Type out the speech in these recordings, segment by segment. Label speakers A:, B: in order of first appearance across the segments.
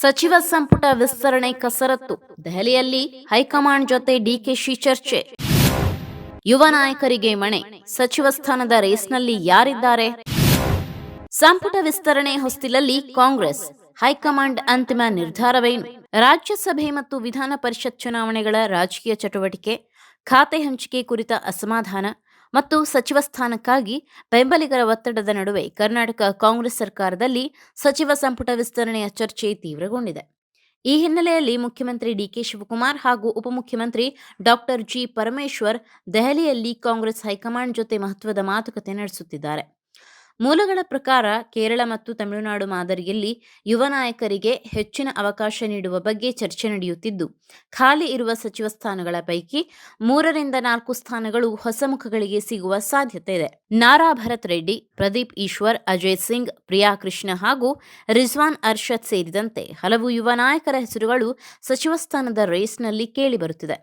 A: ಸಚಿವ ಸಂಪುಟ ವಿಸ್ತರಣೆ ಕಸರತ್ತು. ದೆಹಲಿಯಲ್ಲಿ ಹೈಕಮಾಂಡ್ ಜೊತೆ ಡಿಕೆಶಿ ಚರ್ಚೆ. ಯುವ ನಾಯಕರಿಗೆ ಮಣೆ. ಸಚಿವ ಸ್ಥಾನದ ರೇಸ್ನಲ್ಲಿ ಯಾರಿದ್ದಾರೆ? ಸಂಪುಟ ವಿಸ್ತರಣೆ ಹೊಸ್ತಿಲಲ್ಲಿ ಕಾಂಗ್ರೆಸ್. ಹೈಕಮಾಂಡ್ ಅಂತಿಮ ನಿರ್ಧಾರವೇನು? ರಾಜ್ಯಸಭೆ ಮತ್ತು ವಿಧಾನ ಪರಿಷತ್ ಚುನಾವಣೆಗಳ ರಾಜಕೀಯ ಚಟುವಟಿಕೆ, ಖಾತೆ ಹಂಚಿಕೆ ಕುರಿತ ಅಸಮಾಧಾನ ಮತ್ತು ಸಚಿವ ಸ್ಥಾನಕ್ಕಾಗಿ ಬೆಂಬಲಿಗರ ಒತ್ತಡದ ನಡುವೆ ಕರ್ನಾಟಕ ಕಾಂಗ್ರೆಸ್ ಸರ್ಕಾರದಲ್ಲಿ ಸಚಿವ ಸಂಪುಟ ವಿಸ್ತರಣೆಯ ಚರ್ಚೆ ತೀವ್ರಗೊಂಡಿದೆ. ಈ ಹಿನ್ನೆಲೆಯಲ್ಲಿ ಮುಖ್ಯಮಂತ್ರಿ ಡಿಕೆ ಶಿವಕುಮಾರ್ ಹಾಗೂ ಉಪಮುಖ್ಯಮಂತ್ರಿ ಡಾಕ್ಟರ್ ಜಿ ಪರಮೇಶ್ವರ್ ದೆಹಲಿಯಲ್ಲಿ ಕಾಂಗ್ರೆಸ್ ಹೈಕಮಾಂಡ್ ಜೊತೆ ಮಹತ್ವದ ಮಾತುಕತೆ ನಡೆಸುತ್ತಿದ್ದಾರೆ. ಮೂಲಗಳ ಪ್ರಕಾರ ಕೇರಳ ಮತ್ತು ತಮಿಳುನಾಡು ಮಾದರಿಯಲ್ಲಿ ಯುವ ನಾಯಕರಿಗೆ ಹೆಚ್ಚಿನ ಅವಕಾಶ ನೀಡುವ ಬಗ್ಗೆ ಚರ್ಚೆ ನಡೆಯುತ್ತಿದ್ದು, ಖಾಲಿ ಇರುವ ಸಚಿವ ಸ್ಥಾನಗಳ ಪೈಕಿ 3-4 ಸ್ಥಾನಗಳು ಹೊಸ ಮುಖಗಳಿಗೆ ಸಿಗುವ ಸಾಧ್ಯತೆ ಇದೆ. ನಾರಾ ಭರತ್ ರೆಡ್ಡಿ, ಪ್ರದೀಪ್ ಈಶ್ವರ್, ಅಜಯ್ ಸಿಂಗ್, ಪ್ರಿಯಾ ಕೃಷ್ಣ ಹಾಗೂ ರಿಜ್ವಾನ್ ಅರ್ಷದ್ ಸೇರಿದಂತೆ ಹಲವು ಯುವ ನಾಯಕರ ಹೆಸರುಗಳು ಸಚಿವ ಸ್ಥಾನದ ರೇಸ್ನಲ್ಲಿ ಕೇಳಿಬರುತ್ತಿದೆ.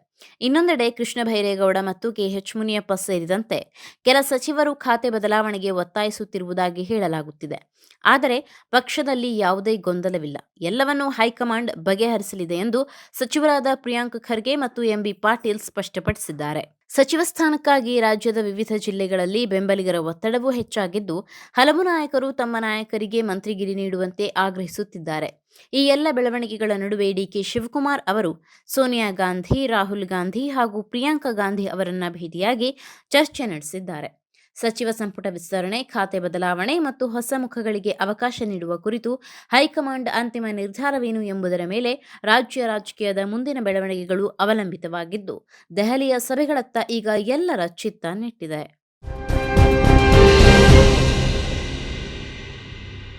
A: ಇನ್ನೊಂದೆಡೆ ಕೃಷ್ಣ ಬೈರೇಗೌಡ ಮತ್ತು ಕೆಎಚ್ ಮುನಿಯಪ್ಪ ಸೇರಿದಂತೆ ಕೆಲ ಸಚಿವರು ಖಾತೆ ಬದಲಾವಣೆಗೆ ಒತ್ತಾಯಿಸುತ್ತಿರುವುದಾಗಿ ಹೇಳಲಾಗುತ್ತಿದೆ. ಆದರೆ ಪಕ್ಷದಲ್ಲಿ ಯಾವುದೇ ಗೊಂದಲವಿಲ್ಲ, ಎಲ್ಲವನ್ನೂ ಹೈಕಮಾಂಡ್ ಬಗೆಹರಿಸಲಿದೆ ಎಂದು ಸಚಿವರಾದ ಪ್ರಿಯಾಂಕ್ ಖರ್ಗೆ ಮತ್ತು ಎಂಬಿ ಪಾಟೀಲ್ ಸ್ಪಷ್ಟಪಡಿಸಿದ್ದಾರೆ. ಸಚಿವ ಸ್ಥಾನಕ್ಕಾಗಿ ರಾಜ್ಯದ ವಿವಿಧ ಜಿಲ್ಲೆಗಳಲ್ಲಿ ಬೆಂಬಲಿಗರ ಒತ್ತಡವೂ ಹೆಚ್ಚಾಗಿದ್ದು, ಹಲವು ನಾಯಕರು ತಮ್ಮ ನಾಯಕರಿಗೆ ಮಂತ್ರಿಗಿರಿ ನೀಡುವಂತೆ ಆಗ್ರಹಿಸುತ್ತಿದ್ದಾರೆ. ಈ ಎಲ್ಲ ಬೆಳವಣಿಗೆಗಳ ನಡುವೆ ಡಿಕೆ ಶಿವಕುಮಾರ್ ಅವರು ಸೋನಿಯಾ ಗಾಂಧಿ, ರಾಹುಲ್ ಗಾಂಧಿ ಹಾಗೂ ಪ್ರಿಯಾಂಕಾ ಗಾಂಧಿ ಅವರನ್ನ ಭೇಟಿಯಾಗಿ ಚರ್ಚೆ ನಡೆಸಿದ್ದಾರೆ. ಸಚಿವ ಸಂಪುಟ ವಿಸ್ತರಣೆ, ಖಾತೆ ಬದಲಾವಣೆ ಮತ್ತು ಹೊಸ ಮುಖಗಳಿಗೆ ಅವಕಾಶ ನೀಡುವ ಕುರಿತು ಹೈಕಮಾಂಡ್ ಅಂತಿಮ ನಿರ್ಧಾರವೇನು ಎಂಬುದರ ಮೇಲೆ ರಾಜ್ಯ ರಾಜಕೀಯದ ಮುಂದಿನ ಬೆಳವಣಿಗೆಗಳು ಅವಲಂಬಿತವಾಗಿದ್ದು, ದೆಹಲಿಯ ಸಭೆಗಳತ್ತ ಈಗ ಎಲ್ಲರ ಚಿತ್ತ ನೆಟ್ಟಿದೆ.